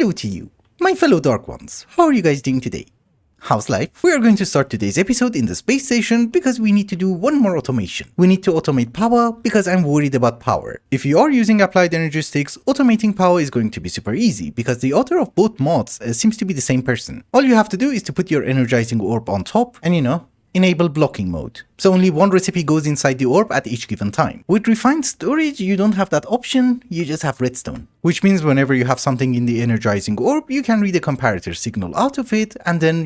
Hello to you, my fellow Dark Ones. How are you guys doing today? How's life? We are going to start today's episode in the space station because we need to do one more automation. We need to automate power because I'm worried about power. If you are using applied energy sticks, automating power is going to be super easy because the author of both mods seems to be the same person. All you have to do is to put your energizing orb on top and enable blocking mode. So only one recipe goes inside the orb at each given time. With refined storage, you don't have that option, you just have redstone. Which means whenever you have something in the energizing orb, you can read a comparator signal out of it and then,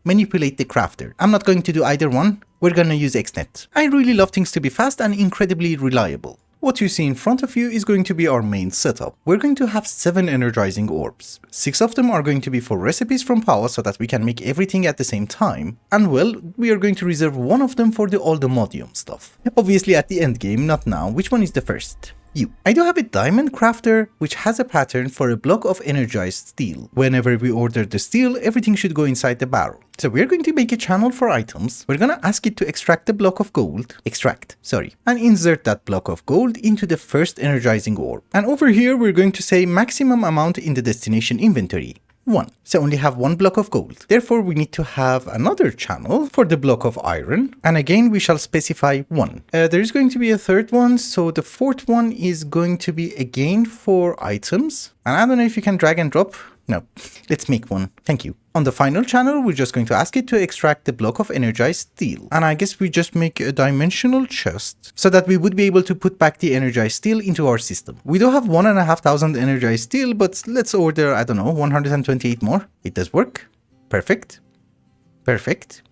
manipulate the crafter. I'm not going to do either one, we're gonna use XNet. I really love things to be fast and incredibly reliable. What you see in front of you is going to be our main setup. We're going to have 7 energizing orbs. 6 of them are going to be for recipes from power so that we can make everything at the same time. And well, we are going to reserve one of them for all the modium stuff. Obviously at the end game, not now. Which one is the first? You. I do have a diamond crafter which has a pattern for a block of energized steel. Whenever we order the steel, everything should go inside the barrel. So we're going to make a channel for items. We're gonna ask it to extract the block of gold, and insert that block of gold into the first energizing orb. And over here we're going to say maximum amount in the destination inventory. 1. So only have 1 block of gold. Therefore we need to have another channel for the block of iron. And again we shall specify 1. There is going to be a third one, so the fourth one is going to be again for items. And I don't know if you can drag and drop. No, let's make one. Thank you. On the final channel, we're just going to ask it to extract the block of energized steel. And I guess we just make a dimensional chest so that we would be able to put back the energized steel into our system. We do have 1,500 energized steel, but let's order, 128 more. It does work. Perfect. Perfect.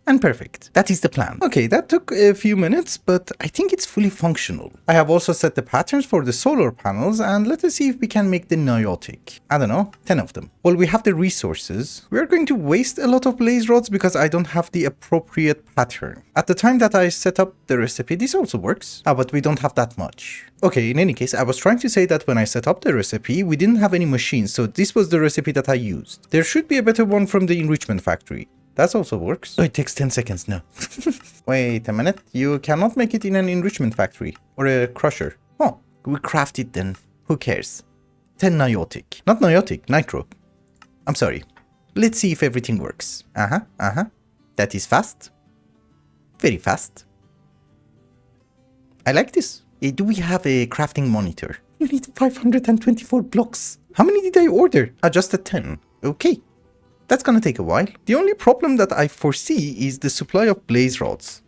And perfect. That is the plan. Okay, that took a few minutes, but I think it's fully functional. I have also set the patterns for the solar panels, and let us see if we can make the Niotic. 10 of them. Well, we have the resources. We are going to waste a lot of blaze rods because I don't have the appropriate pattern. At the time that I set up the recipe, this also works. But we don't have that much. Okay, in any case, I was trying to say that when I set up the recipe, we didn't have any machines, so this was the recipe that I used. There should be a better one from the enrichment factory. That also works. Oh, it takes 10 seconds now. Wait a minute. You cannot make it in an enrichment factory or a crusher. Oh, we craft it then. Who cares? 10 Niotic. Not Niotic, Nitro. I'm sorry. Let's see if everything works. That is fast. Very fast. I like this. Do we have a crafting monitor? You need 524 blocks. How many did I order? Just a 10. Okay. That's gonna take a while. The only problem that I foresee is the supply of blaze rods.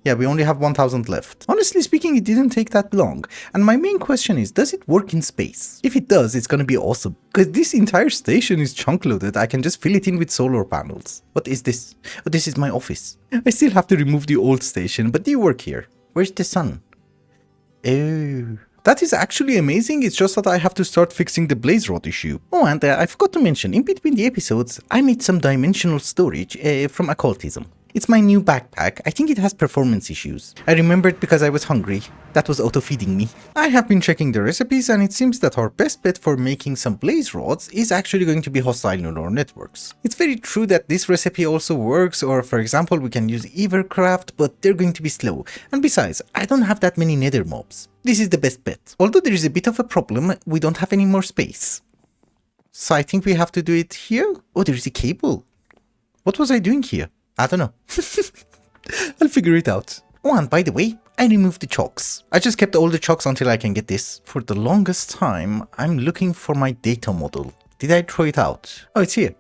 Yeah, we only have 1,000 left. Honestly speaking, it didn't take that long. And my main question is, does it work in space? If it does, it's gonna be awesome. Because this entire station is chunk loaded. I can just fill it in with solar panels. What is this? Oh, this is my office. I still have to remove the old station, but you work here. Where's the sun? Oh. That is actually amazing, it's just that I have to start fixing the blaze rod issue. Oh, and I forgot to mention, in between the episodes, I made some dimensional storage from occultism. It's my new backpack. I think it has performance issues. I remembered because I was hungry. That was auto-feeding me. I have been checking the recipes and it seems that our best bet for making some blaze rods is actually going to be hostile neural networks. It's very true that this recipe also works, or for example we can use Evercraft, but they're going to be slow. And besides, I don't have that many nether mobs. This is the best bet. Although there is a bit of a problem, we don't have any more space. So I think we have to do it here? Oh, there is a cable. What was I doing here? I don't know. I'll figure it out. Oh, and by the way, I removed the chocks. I just kept all the chocks until I can get this. For the longest time, I'm looking for my data model. Did I throw it out? Oh, it's here.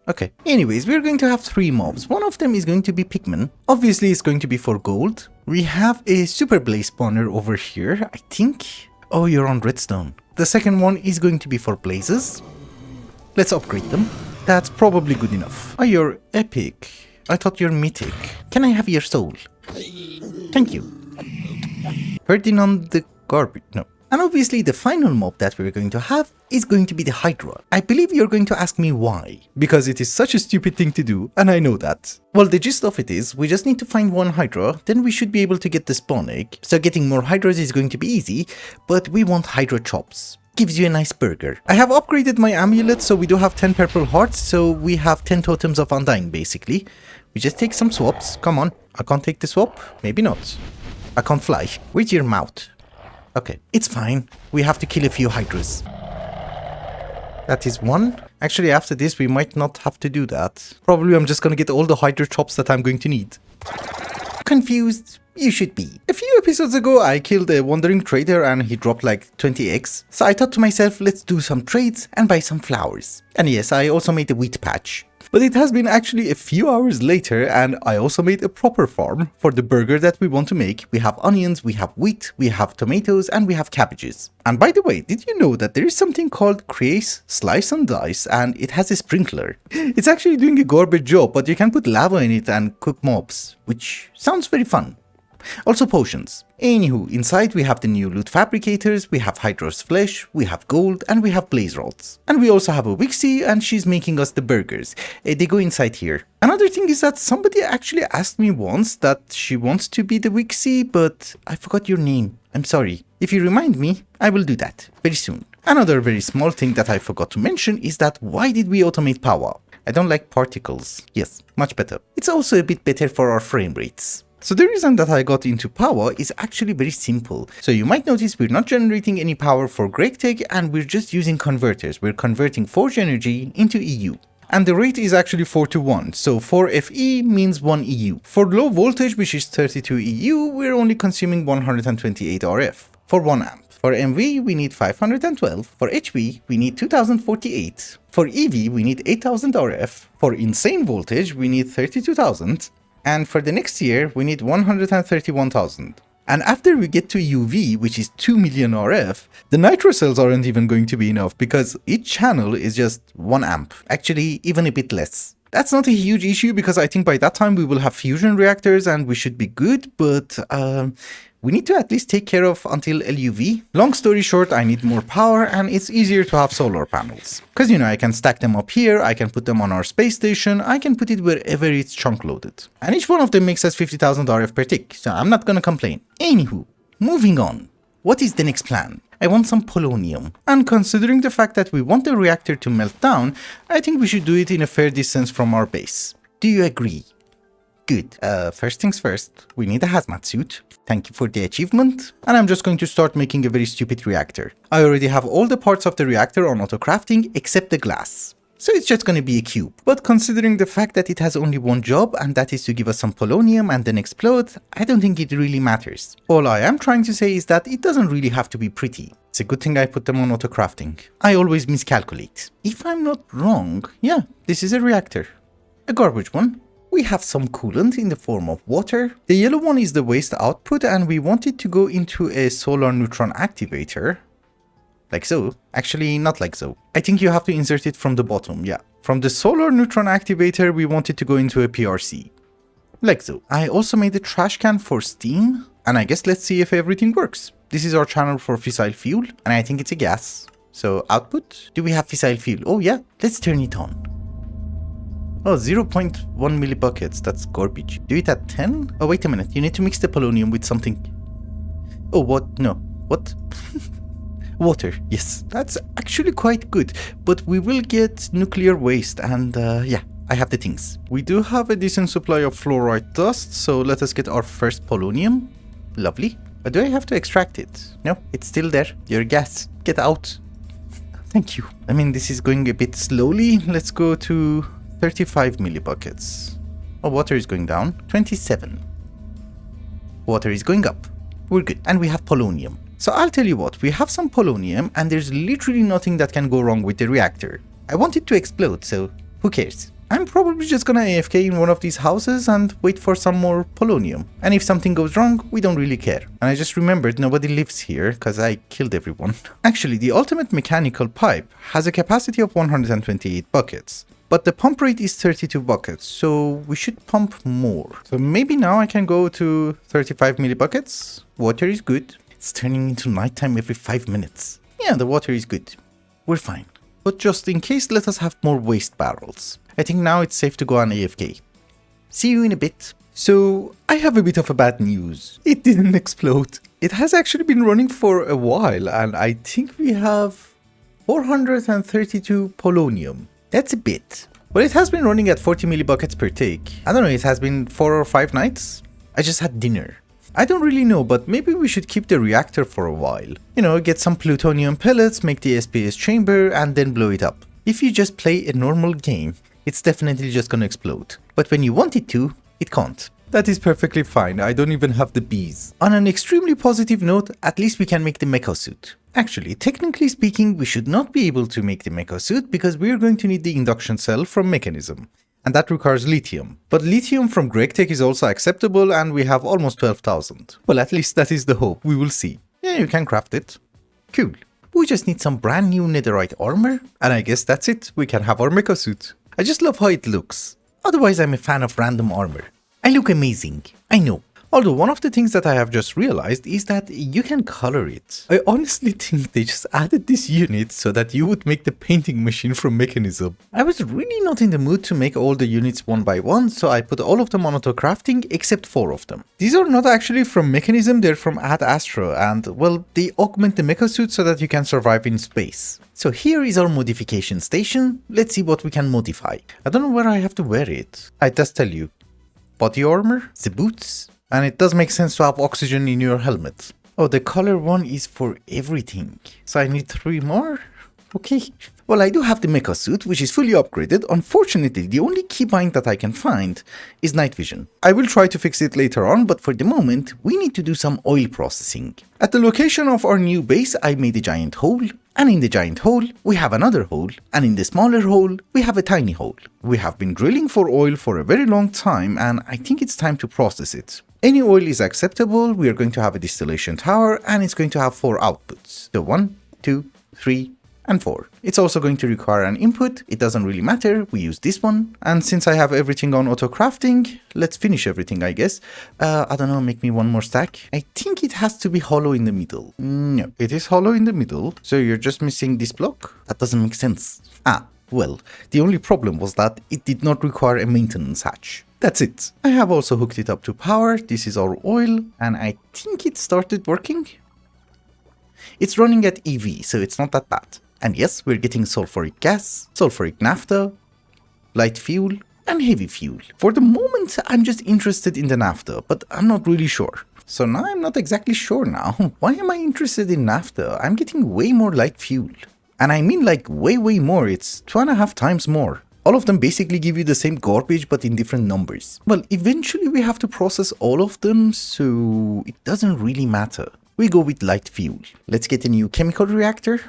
Okay. Anyways, we're going to have 3 mobs. One of them is going to be Pigman. Obviously, it's going to be for gold. We have a super blaze spawner over here, I think. Oh, you're on redstone. The second one is going to be for blazes. Let's upgrade them. That's probably good enough. Oh, you're epic. I thought you're mythic. Can I have your soul? Thank you. Ferdinand the garbage. No. And obviously the final mob that we're going to have is going to be the Hydra. I believe you're going to ask me why. Because it is such a stupid thing to do, and I know that. Well, the gist of it is, we just need to find one Hydra, then we should be able to get the spawn egg. So getting more Hydras is going to be easy, but we want Hydra chops. Gives you a nice burger. I have upgraded my amulet, so we do have 10 purple hearts, so we have 10 totems of undying basically. We just take some swaps. Come on, I can't take the swap? Maybe not. I can't fly. Where's your mouth? Okay, it's fine. We have to kill a few Hydras. That is one. Actually, after this, we might not have to do that. Probably I'm just gonna get all the hydro chops that I'm going to need. Confused? You should be. A few episodes ago, I killed a wandering trader and he dropped like 20x. So I thought to myself, let's do some trades and buy some flowers. And yes, I also made a wheat patch. But it has been actually a few hours later and I also made a proper farm for the burger that we want to make. We have onions, we have wheat, we have tomatoes, and we have cabbages. And by the way, did you know that there is something called Crease, Slice and Dice, and it has a sprinkler? It's actually doing a garbage job, but you can put lava in it and cook mobs, which sounds very fun. Also potions. Anywho, inside we have the new loot fabricators, we have Hydra's flesh, we have gold, and we have blaze rods. And we also have a Wixie, and she's making us the burgers. They go inside here. Another thing is that somebody actually asked me once that she wants to be the Wixie, but I forgot your name. I'm sorry. If you remind me, I will do that very soon. Another very small thing that I forgot to mention is that why did we automate power? I don't like particles. Yes, much better. It's also a bit better for our frame rates. So the reason that I got into power is actually very simple. So you might notice we're not generating any power for GregTech and we're just using converters. We're converting forge energy into EU. And the rate is actually 4:1. So 4 FE means 1 EU. For low voltage, which is 32 EU, we're only consuming 128 RF for 1 amp. For MV, we need 512. For HV, we need 2048. For EV, we need 8000 RF. For insane voltage, we need 32,000. And for the next year, we need 131,000. And after we get to UV, which is 2 million RF, the nitro cells aren't even going to be enough because each channel is just 1 amp. Actually, even a bit less. That's not a huge issue because I think by that time we will have fusion reactors and we should be good, but we need to at least take care of until LUV. Long story short, I need more power and it's easier to have solar panels. Because you know, I can stack them up here, I can put them on our space station, I can put it wherever it's chunk loaded. And each one of them makes us 50,000 RF per tick, so I'm not gonna complain. Anywho, moving on. What is the next plan? I want some polonium. And considering the fact that we want the reactor to melt down, I think we should do it in a fair distance from our base. Do you agree? Good. First things first, we need a hazmat suit. Thank you for the achievement. And I'm just going to start making a very stupid reactor. I already have all the parts of the reactor on auto crafting except the glass. So it's just going to be a cube. But considering the fact that it has only one job and that is to give us some polonium and then explode, I don't think it really matters. All I am trying to say is that it doesn't really have to be pretty. It's a good thing I put them on auto crafting. I always miscalculate. If I'm not wrong, yeah, this is a reactor. A garbage one. We have some coolant in the form of water. The yellow one is the waste output and we want it to go into a solar neutron activator. Like so. Actually, not like so. I think you have to insert it from the bottom, yeah. From the solar neutron activator, we want it to go into a PRC. Like so. I also made a trash can for steam. And I guess let's see if everything works. This is our channel for fissile fuel. And I think it's a gas. So output. Do we have fissile fuel? Oh yeah. Let's turn it on. Oh, 0.1 millibuckets, that's garbage. Do it at 10? Oh, wait a minute, you need to mix the polonium with something. Oh, what? No. What? Water, yes. That's actually quite good, but we will get nuclear waste and yeah, I have the things. We do have a decent supply of fluorite dust, so let us get our first polonium. Lovely. But do I have to extract it? No, it's still there. Your gas. Get out. Thank you. I mean, this is going a bit slowly. Let's go to 35 millibuckets. Oh, water is going down. 27. Water is going up. We're good. And we have polonium. So I'll tell you what, we have some polonium and there's literally nothing that can go wrong with the reactor. I want it to explode, so who cares? I'm probably just gonna AFK in one of these houses and wait for some more polonium. And if something goes wrong, we don't really care. And I just remembered nobody lives here because I killed everyone. Actually, the ultimate mechanical pipe has a capacity of 128 buckets. But the pump rate is 32 buckets, so we should pump more. So maybe now I can go to 35 millibuckets. Water is good. It's turning into nighttime every 5 minutes. Yeah, the water is good. We're fine. But just in case, let us have more waste barrels. I think now it's safe to go on AFK. See you in a bit. So, I have a bit of a bad news. It didn't explode. It has actually been running for a while, and I think we have 432 polonium. That's a bit. But it has been running at 40 millibuckets per take. I don't know, it has been 4 or 5 nights. I just had dinner. I don't really know, but maybe we should keep the reactor for a while. You know, get some plutonium pellets, make the SPS chamber, and then blow it up. If you just play a normal game, it's definitely just gonna explode. But when you want it to, it can't. That is perfectly fine, I don't even have the bees. On an extremely positive note, at least we can make the mecha suit. Actually, technically speaking, we should not be able to make the mecha suit because we are going to need the induction cell from Mechanism. And that requires lithium. But lithium from GregTech is also acceptable and we have almost 12,000. Well, at least that is the hope, we will see. Yeah, you can craft it. Cool. We just need some brand new netherite armor, and I guess that's it, we can have our mecha suit. I just love how it looks. Otherwise, I'm a fan of random armor. I look amazing, I know. Although one of the things that I have just realized is that you can color it. I honestly think they just added this unit so that you would make the painting machine from Mechanism. I was really not in the mood to make all the units one by one, so I put all of them on auto crafting except 4 of them. These are not actually from Mechanism, they're from Ad Astra, and well, they augment the mecha suit so that you can survive in space. So here is our modification station. Let's see what we can modify. I don't know where I have to wear it. I just tell you. Body armor, the boots, and it does make sense to have oxygen in your helmet. Oh, the color one is for everything. So I need 3 more? Okay. Well, I do have the mecha suit, which is fully upgraded. Unfortunately, the only keybind that I can find is night vision. I will try to fix it later on, but for the moment, we need to do some oil processing. At the location of our new base, I made a giant hole, and in the giant hole, we have another hole, and in the smaller hole, we have a tiny hole. We have been drilling for oil for a very long time, and I think it's time to process it. Any oil is acceptable, we are going to have a distillation tower, and it's going to have 4 outputs. So 1, 2, 3, and 4. It's also going to require an input, it doesn't really matter, we use this one. And since I have everything on auto crafting, let's finish everything I guess. I don't know, make me 1 more stack. I think it has to be hollow in the middle. No, it is hollow in the middle, so you're just missing this block? That doesn't make sense. Well, the only problem was that it did not require a maintenance hatch. That's it. I have also hooked it up to power, this is our oil, and I think it started working. It's running at EV, so it's not that bad. And yes, we're getting sulfuric gas, sulfuric naphtha, light fuel, and heavy fuel. For the moment, I'm just interested in the naphtha, but I'm not really sure. So now I'm not exactly sure now. Why am I interested in naphtha? I'm getting way more light fuel. And I mean like way more, it's 2.5 times more. All of them basically give you the same garbage but in different numbers. Well, eventually we have to process all of them, so it doesn't really matter. We go with light fuel. Let's get a new chemical reactor.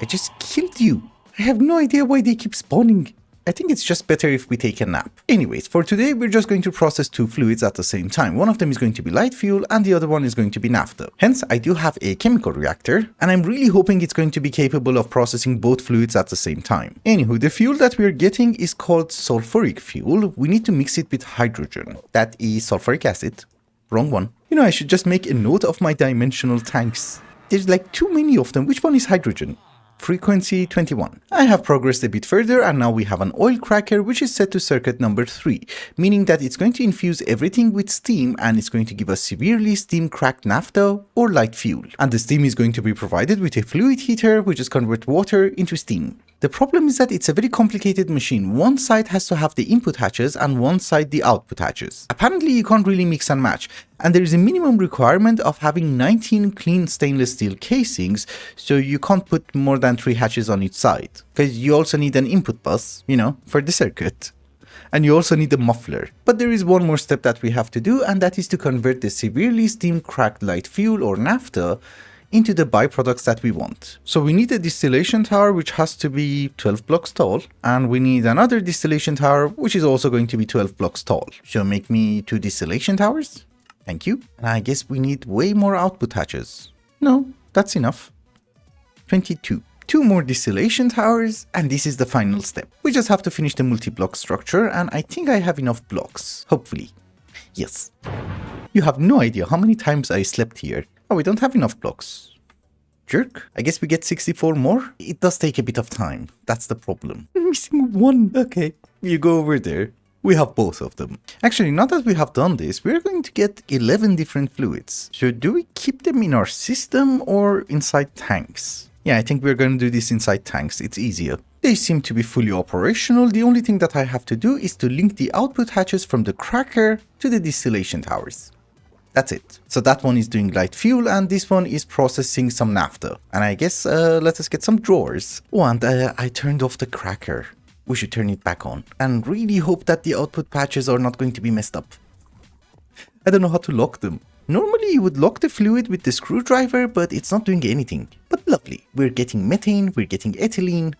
I just killed you. I have no idea why they keep spawning. I think it's just better if we take a nap. Anyways, for today, we're just going to process 2 fluids at the same time. One of them is going to be light fuel and the other one is going to be naphtha. Hence, I do have a chemical reactor and I'm really hoping it's going to be capable of processing both fluids at the same time. Anywho, the fuel that we're getting is called sulfuric fuel. We need to mix it with hydrogen. That is sulfuric acid. Wrong one. You know, I should just make a note of my dimensional tanks. There's like too many of them. Which one is hydrogen? Frequency 21. I have progressed a bit further and now we have an oil cracker which is set to circuit number 3, meaning that it's going to infuse everything with steam and it's going to give us severely steam cracked naphtha or light fuel. And the steam is going to be provided with a fluid heater which is convert water into steam. The problem is that it's a very complicated machine. One side has to have the input hatches and one side the output hatches. Apparently you can't really mix and match, and there is a minimum requirement of having 19 clean stainless steel casings, so you can't put more than 3 hatches on each side. Because you also need an input bus, you know, for the circuit. And you also need a muffler. But there is one more step that we have to do, and that is to convert the severely steam cracked light fuel or naphtha into the byproducts that we want. So we need a distillation tower which has to be 12 blocks tall, and we need another distillation tower which is also going to be 12 blocks tall. So make me 2 distillation towers. Thank you. And I guess we need way more output hatches. No, that's enough. 22. 2 more distillation towers, and this is the final step. We just have to finish the multi-block structure, and I think I have enough blocks. Hopefully. Yes. You have no idea how many times I slept here. Oh, we don't have enough blocks. Jerk. I guess we get 64 more? It does take a bit of time. That's the problem. I'm missing 1. Okay. You go over there. We have both of them. Actually, now that we have done this, we're going to get 11 different fluids. So do we keep them in our system or inside tanks? Yeah, I think we're going to do this inside tanks, it's easier. They seem to be fully operational. The only thing that I have to do is to link the output hatches from the cracker to the distillation towers. That's it. So that one is doing light fuel and this one is processing some naphtha. And I guess let us get some drawers. Oh, and I turned off the cracker. We should turn it back on and really hope that the output patches are not going to be messed up. I don't know how to lock them. Normally you would lock the fluid with the screwdriver, but it's not doing anything. But lovely. We're getting methane, we're getting ethylene,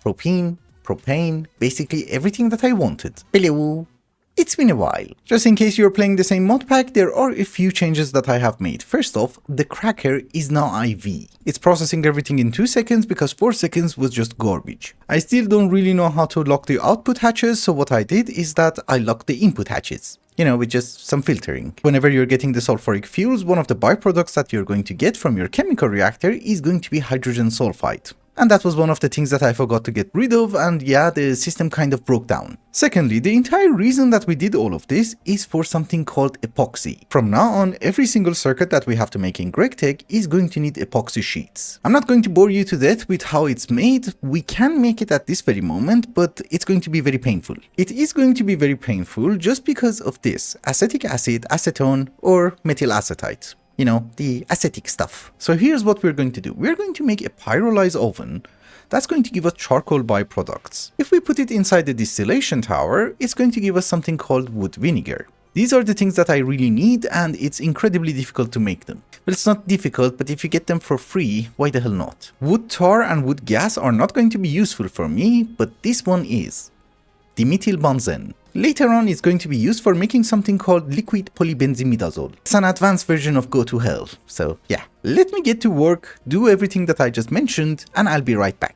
propene, propane, basically everything that I wanted. Hello. It's been a while. Just in case you're playing the same mod pack, there are a few changes that I have made. First off, the cracker is now IV. It's processing everything in 2 seconds because 4 seconds was just garbage. I still don't really know how to lock the output hatches, so what I did is that I locked the input hatches. You know, with just some filtering. Whenever you're getting the sulfuric fuels, one of the byproducts that you're going to get from your chemical reactor is going to be hydrogen sulfide. And that was one of the things that I forgot to get rid of, and yeah, the system kind of broke down. Secondly, the entire reason that we did all of this is for something called epoxy. From now on, every single circuit that we have to make in GregTech is going to need epoxy sheets. I'm not going to bore you to death with how it's made. We can make it at this very moment, but it's going to be very painful. It is going to be very painful just because of this: acetic acid, acetone, or methyl acetate. You know, the acetic stuff. So here's what we're going to do. We're going to make a pyrolyzed oven that's going to give us charcoal byproducts. If we put it inside the distillation tower, it's going to give us something called wood vinegar. These are the things that I really need, and it's incredibly difficult to make them. Well, it's not difficult, but if you get them for free, why the hell not? Wood tar and wood gas are not going to be useful for me, but this one is. Dimethylbenzene. Later on, it's going to be used for making something called liquid polybenzimidazole. It's an advanced version of go to hell. So yeah, let me get to work, do everything that I just mentioned, and I'll be right back.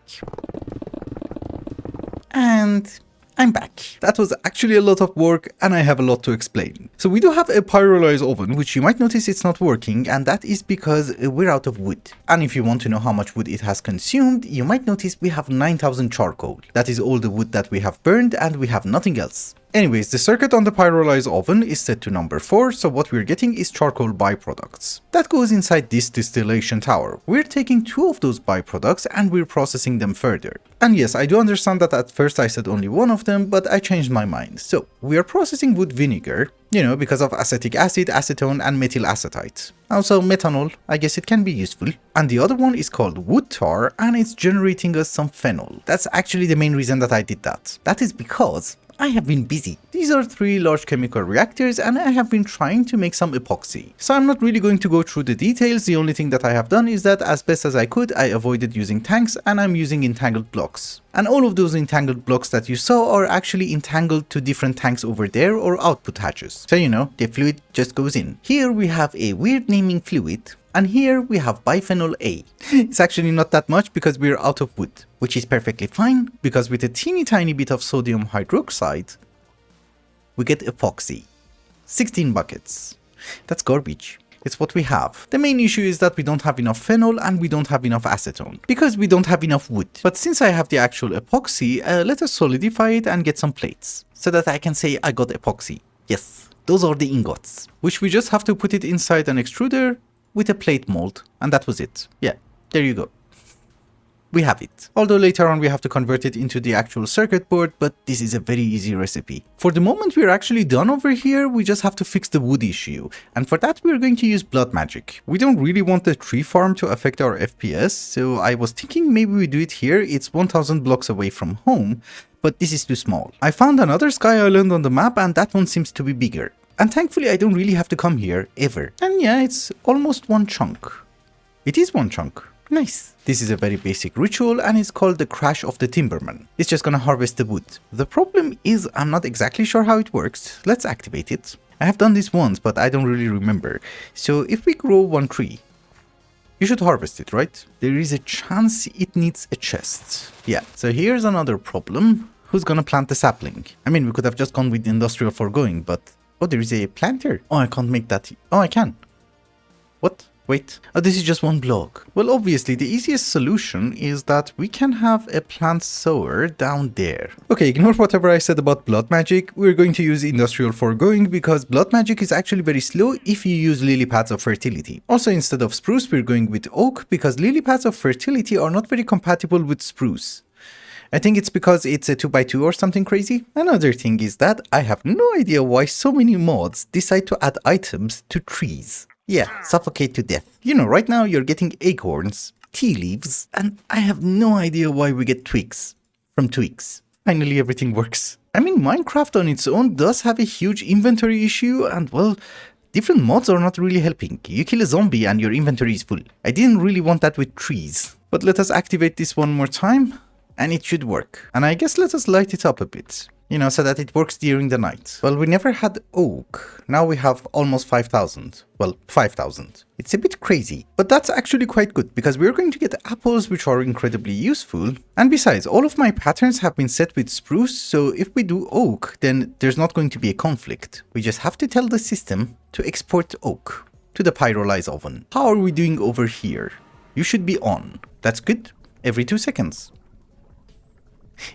And I'm back. That was actually a lot of work and I have a lot to explain. So we do have a pyrolyzed oven, which you might notice it's not working, and that is because we're out of wood. And if you want to know how much wood it has consumed, you might notice we have 9,000 charcoal. That is all the wood that we have burned and we have nothing else. Anyways, the circuit on the pyrolyzed oven is set to number 4, so what we're getting is charcoal byproducts. That goes inside this distillation tower. We're taking 2 of those byproducts and we're processing them further. And yes, I do understand that at first I said only one of them, but I changed my mind. So, we are processing wood vinegar, you know, because of acetic acid, acetone and methyl acetate. Also methanol, I guess it can be useful. And the other one is called wood tar and it's generating us some phenol. That's actually the main reason that I did that. That is because I have been busy. These are 3 large chemical reactors and I have been trying to make some epoxy. So I'm not really going to go through the details. The only thing that I have done is that as best as I could, I avoided using tanks and I'm using entangled blocks. And all of those entangled blocks that you saw are actually entangled to different tanks over there or output hatches. So you know, the fluid just goes in. Here we have a weird naming fluid. And here we have biphenyl A. It's actually not that much because we're out of wood, which is perfectly fine because with a teeny tiny bit of sodium hydroxide, we get epoxy. 16 buckets. That's garbage. It's what we have. The main issue is that we don't have enough phenol and we don't have enough acetone because we don't have enough wood. But since I have the actual epoxy, let us solidify it and get some plates so that I can say I got epoxy. Yes, those are the ingots, which we just have to put it inside an extruder with a plate mold, and that was it. Yeah, there you go. We have it. Although later on we have to convert it into the actual circuit board, but this is a very easy recipe. For the moment we're actually done over here, we just have to fix the wood issue, and for that we're going to use blood magic. We don't really want the tree farm to affect our FPS, so I was thinking maybe we do it here. It's 1000 blocks away from home, but this is too small. I found another sky island on the map and that one seems to be bigger. And thankfully I don't really have to come here, ever. And yeah, it's almost 1 chunk. It is 1 chunk. Nice. This is a very basic ritual and it's called the Crash of the Timberman. It's just gonna harvest the wood. The problem is I'm not exactly sure how it works. Let's activate it. I have done this once, but I don't really remember. So if we grow 1 tree, you should harvest it, right? There is a chance it needs a chest. Yeah, so here's another problem. Who's gonna plant the sapling? I mean, we could have just gone with industrial foregoing, but oh, there is a planter. Oh, I can't make that. Oh, I can. What? Wait, oh, this is just one block. Well, obviously the easiest solution is that we can have a plant sower down there. Okay, ignore whatever I said about blood magic. We're going to use industrial foregoing because blood magic is actually very slow if you use lily pads of fertility. Also, instead of spruce, we're going with oak because lily pads of fertility are not very compatible with spruce. I think it's because it's a 2x2 or something crazy. Another thing is that I have no idea why so many mods decide to add items to trees. Yeah, suffocate to death. You know, right now you're getting acorns, tea leaves, and I have no idea why we get twigs from twigs. Finally everything works. I mean, Minecraft on its own does have a huge inventory issue and, well, different mods are not really helping. You kill a zombie and your inventory is full. I didn't really want that with trees. But let us activate this one more time. And it should work. And I guess let us light it up a bit, you know, so that it works during the night. Well, we never had oak. Now we have almost 5,000. Well, 5,000. It's a bit crazy, but that's actually quite good because we're going to get apples, which are incredibly useful. And besides, all of my patterns have been set with spruce, so if we do oak, then there's not going to be a conflict. We just have to tell the system to export oak to the pyrolyze oven. How are we doing over here? You should be on. That's good. Every 2 seconds.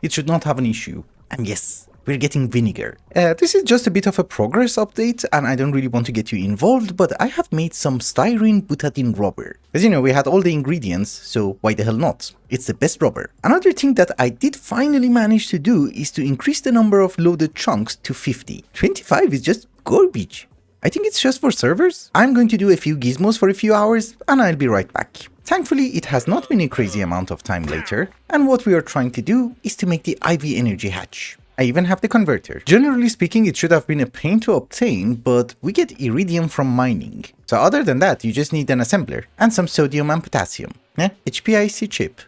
It should not have an issue. And yes, we're getting vinegar. This is just a bit of a progress update and I don't really want to get you involved, but I have made some styrene butadiene rubber. As you know, we had all the ingredients, so why the hell not? It's the best rubber. Another thing that I did finally manage to do is to increase the number of loaded chunks to 50. 25 is just garbage. I think it's just for servers. I'm going to do a few gizmos for a few hours and I'll be right back. Thankfully, it has not been a crazy amount of time later, and what we are trying to do is to make the IV energy hatch. I even have the converter. Generally speaking, it should have been a pain to obtain, but we get iridium from mining. So other than that, you just need an assembler and some sodium and potassium. Yeah, HPIC chip.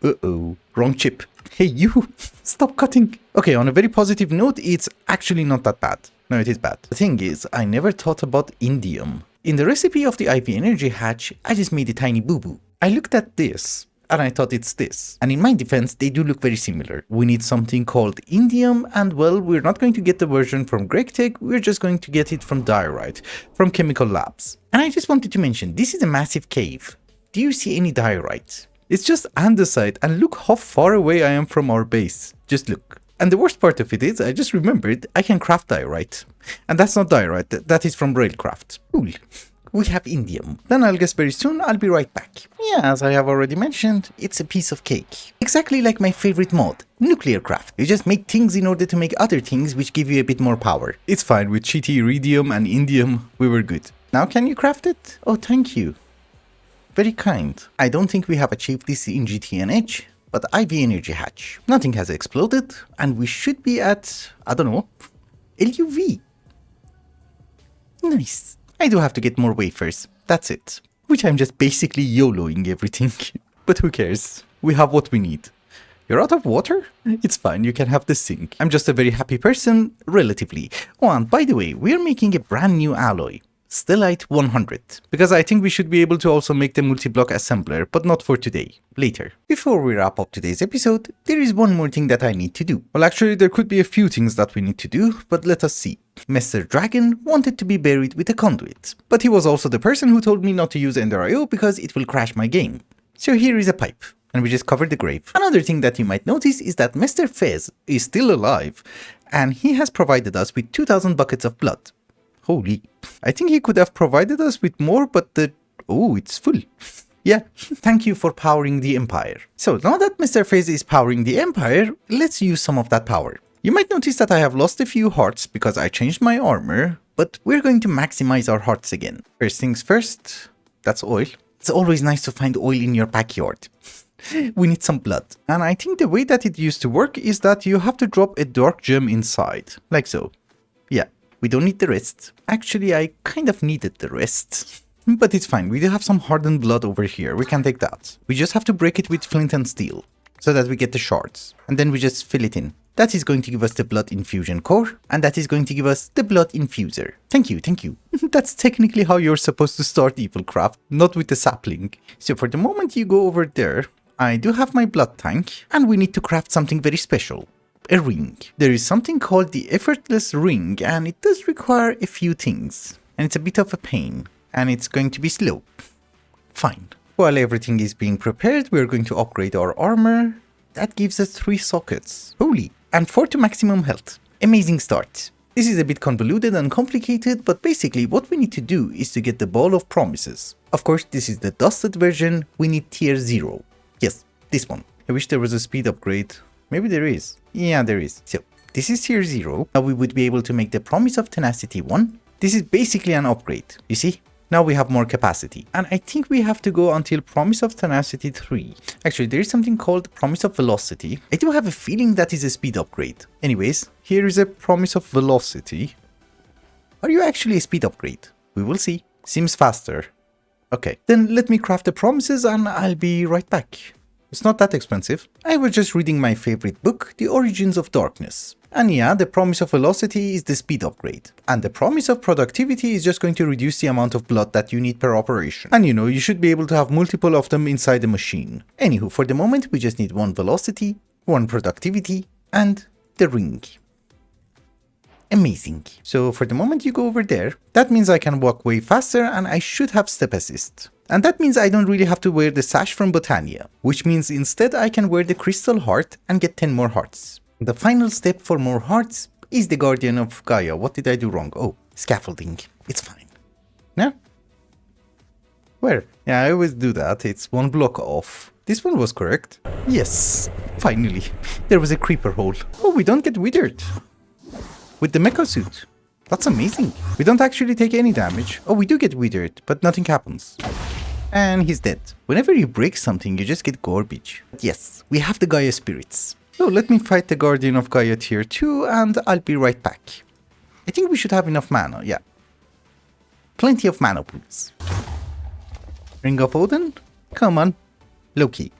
Uh-oh, wrong chip. Hey you, stop cutting. Okay, on a very positive note, it's actually not that bad. No, it is bad. The thing is, I never thought about indium. In the recipe of the IV energy hatch, I just made a tiny boo-boo. I looked at this, and I thought it's this. And in my defense, they do look very similar. We need something called indium, and well, we're not going to get the version from GregTech, we're just going to get it from diorite, from chemical labs. And I just wanted to mention, this is a massive cave. Do you see any diorite? It's just andesite, and look how far away I am from our base. Just look. And the worst part of it is, I just remembered I can craft diorite. And that's not diorite, that is from Railcraft. Cool. We have indium. Then I'll guess very soon I'll be right back. Yeah, as I have already mentioned, it's a piece of cake. Exactly like my favorite mod, nuclear craft. You just make things in order to make other things which give you a bit more power. It's fine, with cheaty iridium and indium, we were good. Now can you craft it? Oh, thank you. Very kind. I don't think we have achieved this in GTNH. But IV energy hatch. Nothing has exploded, and we should be at, I don't know, LUV. Nice. I do have to get more wafers. That's it. Which I'm just basically YOLOing everything. But who cares? We have what we need. You're out of water? It's fine, you can have the sink. I'm just a very happy person, relatively. Oh, and by the way, we're making a brand new alloy. Stellite 100, because I think we should be able to also make the multi-block assembler, but not for today, later. Before we wrap up today's episode, there is one more thing that I need to do. Well, actually, there could be a few things that we need to do, but let us see. Mr. Dragon wanted to be buried with a conduit, but he was also the person who told me not to use Ender.io because it will crash my game. So here is a pipe, and we just covered the grave. Another thing that you might notice is that Mr. Fez is still alive, and he has provided us with 2,000 buckets of blood. Holy. I think he could have provided us with more, but oh, it's full. Yeah, thank you for powering the Empire. So now that Mr. Fez is powering the Empire, let's use some of that power. You might notice that I have lost a few hearts because I changed my armor, but we're going to maximize our hearts again. First things first, that's oil. It's always nice to find oil in your backyard. We need some blood. And I think the way that it used to work is that you have to drop a dark gem inside, like so. Yeah. We don't need the rest. Actually, I kind of needed the rest. But it's fine, we do have some hardened blood over here, we can take that. We just have to break it with flint and steel, so that we get the shards. And then we just fill it in. That is going to give us the blood infusion core, and that is going to give us the blood infuser. Thank you, thank you. That's technically how you're supposed to start EvilCraft, not with the sapling. So for the moment you go over there, I do have my blood tank, and we need to craft something very special. A ring. There is something called the effortless ring, and it does require a few things, and it's a bit of a pain. And it's going to be slow. Fine. While everything is being prepared, we're going to upgrade our armor. That gives us 3 sockets. Holy. And 4 to maximum health. Amazing start. This is a bit convoluted and complicated, but basically what we need to do is to get the Ball of Promises. Of course, this is the dusted version. We need tier 0. Yes, this one. I wish there was a speed upgrade. Maybe there is. Yeah, there is. So, this is tier 0. Now we would be able to make the Promise of Tenacity 1. This is basically an upgrade, you see? Now we have more capacity. And I think we have to go until Promise of Tenacity 3. Actually, there is something called Promise of Velocity. I do have a feeling that is a speed upgrade. Anyways, here is a Promise of Velocity. Are you actually a speed upgrade? We will see. Seems faster. Okay, then let me craft the promises and I'll be right back. It's not that expensive. I was just reading my favorite book, The Origins of Darkness. And yeah, the Promise of Velocity is the speed upgrade. And the Promise of Productivity is just going to reduce the amount of blood that you need per operation. And you know, you should be able to have multiple of them inside the machine. Anywho, for the moment, we just need 1 Velocity, 1 Productivity, and the ring. Amazing. So for the moment you go over there, that means I can walk way faster and I should have step assist. And that means I don't really have to wear the sash from Botania, which means instead I can wear the crystal heart and get 10 more hearts. The final step for more hearts is the Guardian of Gaia. What did I do wrong? Oh, scaffolding. It's fine. No? Where? Yeah, I always do that. It's 1 block off. This one was correct. Yes, finally. There was a creeper hole. Oh, we don't get withered. With the mecha suit. That's amazing. We don't actually take any damage. Oh, we do get withered, but nothing happens. And he's dead. Whenever you break something, you just get garbage. But yes, we have the Gaia spirits. So let me fight the Guardian of Gaia tier 2 and I'll be right back. I think we should have enough mana, yeah. Plenty of mana pools. Ring of Odin? Come on. Low-key.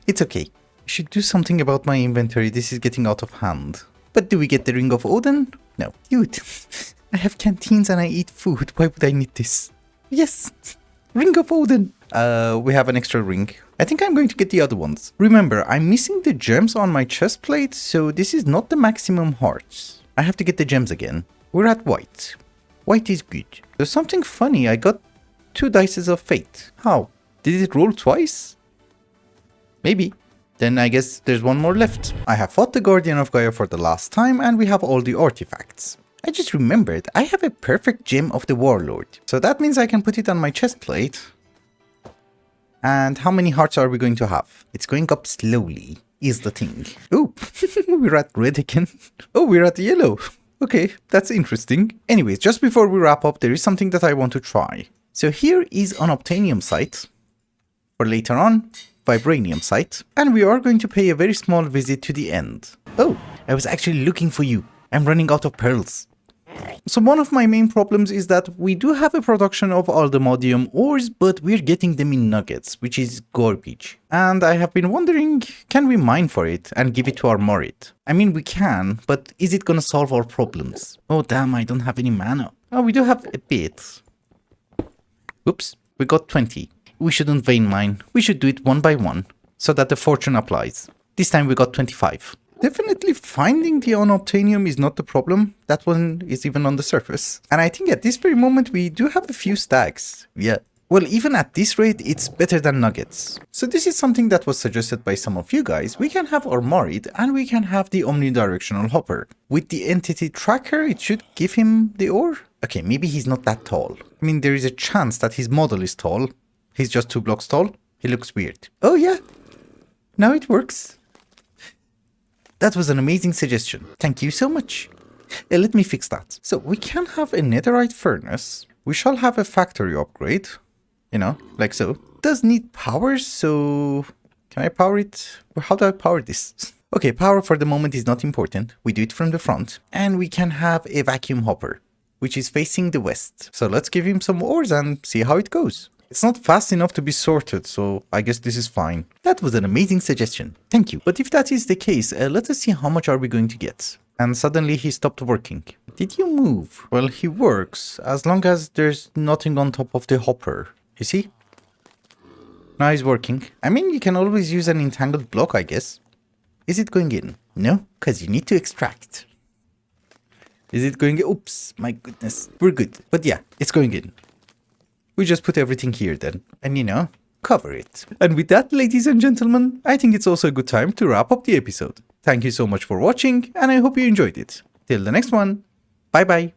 It's okay. I should do something about my inventory. This is getting out of hand. But do we get the Ring of Odin? No. Dude, I have canteens and I eat food. Why would I need this? Yes. Ring of Odin. We have an extra ring. I think I'm going to get the other ones. Remember, I'm missing the gems on my chest plate, so this is not the maximum hearts. I have to get the gems again. We're at white. White is good. There's something funny. I got 2 dices of fate. How? Did it roll twice? Maybe. Then I guess there's 1 more left. I have fought the Guardian of Gaia for the last time and we have all the artifacts. I just remembered I have a perfect gem of the Warlord. So that means I can put it on my chest plate. And how many hearts are we going to have? It's going up slowly, is the thing. Oh, we're at red again. Oh, we're at yellow. Okay, that's interesting. Anyways, just before we wrap up, there is something that I want to try. So here is an Obtainium site. For later on, Vibranium site. And we are going to pay a very small visit to the end. Oh, I was actually looking for you. I'm running out of pearls. So one of my main problems is that we do have a production of Aldemodium ores, but we're getting them in nuggets, which is garbage. And I have been wondering, can we mine for it and give it to our Morit? I mean, we can, but is it gonna solve our problems? Oh damn, I don't have any mana. Oh, we do have a bit. Oops, we got 20. We shouldn't vein mine. We should do it 1 by 1, so that the fortune applies. This time we got 25. Definitely finding the unobtainium is not the problem. That one is even on the surface. And I think at this very moment we do have a few stacks. Yeah. Well, even at this rate, it's better than nuggets. So this is something that was suggested by some of you guys. We can have our Morit and we can have the omnidirectional hopper. With the entity tracker, it should give him the ore. Okay, maybe he's not that tall. I mean, there is a chance that his model is tall. He's just 2 blocks tall. He looks weird. Oh yeah. Now it works. That was an amazing suggestion. Thank you so much. Let me fix that. So we can have a netherite furnace. We shall have a factory upgrade. You know, like so. Does need power, so... Can I power it? How do I power this? Okay, power for the moment is not important. We do it from the front. And we can have a vacuum hopper, which is facing the west. So let's give him some ores and see how it goes. It's not fast enough to be sorted, so I guess this is fine. That was an amazing suggestion. Thank you. But if that is the case, let us see how much are we going to get. And suddenly he stopped working. Did you move? Well, he works as long as there's nothing on top of the hopper. You see? Now he's working. I mean, you can always use an entangled block, I guess. Is it going in? No, because you need to extract. Is it going in? Oops, my goodness. We're good. But yeah, it's going in. We just put everything here then, and you know, cover it. And with that, ladies and gentlemen, I think it's also a good time to wrap up the episode. Thank you so much for watching, and I hope you enjoyed it. Till the next one, bye bye.